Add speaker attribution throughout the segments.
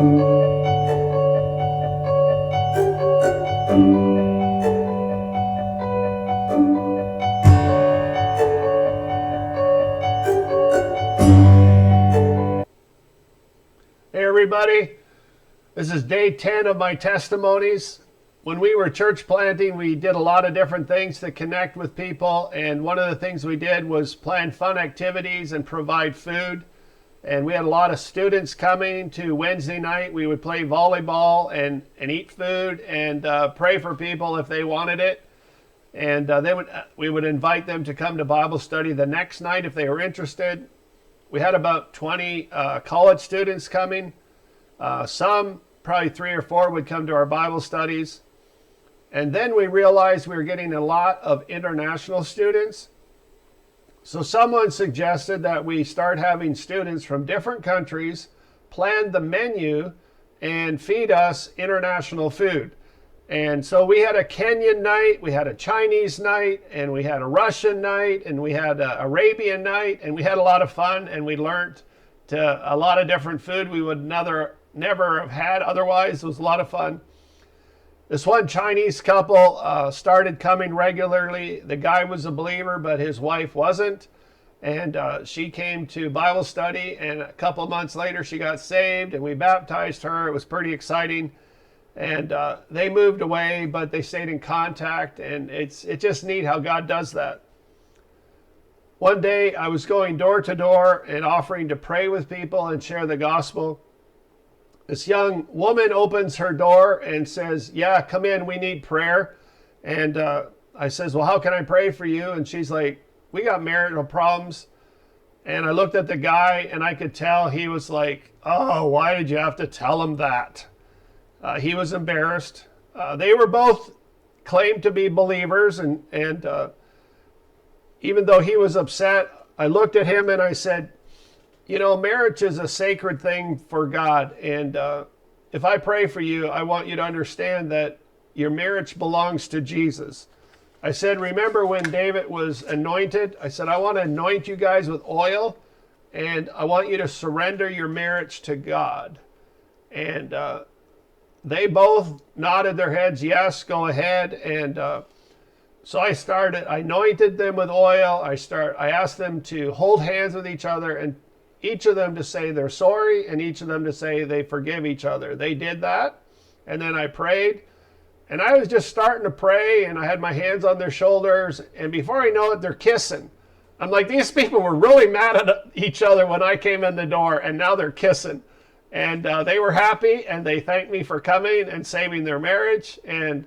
Speaker 1: Hey everybody, this is day 10 of my testimonies. When we were church planting, we did a lot of different things to connect with people, and one of the things we did was plan fun activities and provide food. And we had a lot of students coming to Wednesday night. We would play volleyball and eat food and pray for people if they wanted it. And we would invite them to come to Bible study the next night if they were interested. We had about 20 college students coming. Some, probably 3 or 4, would come to our Bible studies. And then we realized we were getting a lot of international students. So someone suggested that we start having students from different countries plan the menu and feed us international food. And so we had a Kenyan night, we had a Chinese night, and we had a Russian night, and we had an Arabian night, and we had a lot of fun, and we learned a lot of different food we would never have had otherwise. It was a lot of fun. This one Chinese couple started coming regularly. The guy was a believer, but his wife wasn't. And she came to Bible study, and a couple months later she got saved, and we baptized her. It was pretty exciting. And they moved away, but they stayed in contact, and it's just neat how God does that. One day I was going door to door and offering to pray with people and share the gospel. This young woman opens her door and says, "Yeah, come in, we need prayer." And I says, "Well, how can I pray for you?" And she's like, "We got marital problems." And I looked at the guy, and I could tell he was like, "Oh, why did you have to tell him that?" He was embarrassed. They were both claimed to be believers, and even though he was upset, I looked at him and I said, "You know, marriage is a sacred thing for God, and if I pray for you, I want you to understand that your marriage belongs to Jesus." I said, "Remember when David was anointed?" I said, "I want to anoint you guys with oil, and I want you to surrender your marriage to God." And they both nodded their heads, "Yes, go ahead." And so I anointed them with oil. I asked them to hold hands with each other, and each of them to say they're sorry, and each of them to say they forgive each other. They did that, and then I prayed, and I was just starting to pray, and I had my hands on their shoulders, and before I know it, they're kissing. I'm like, these people were really mad at each other when I came in the door, and now they're kissing. And they were happy, and they thanked me for coming and saving their marriage. And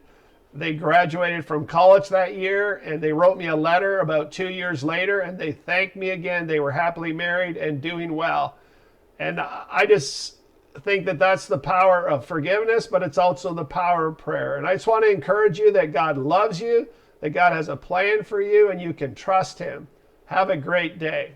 Speaker 1: they graduated from college that year, and they wrote me a letter about 2 years later, and they thanked me again. They were happily married and doing well. And I just think that that's the power of forgiveness, but it's also the power of prayer. And I just want to encourage you that God loves you, that God has a plan for you, and you can trust him. Have a great day.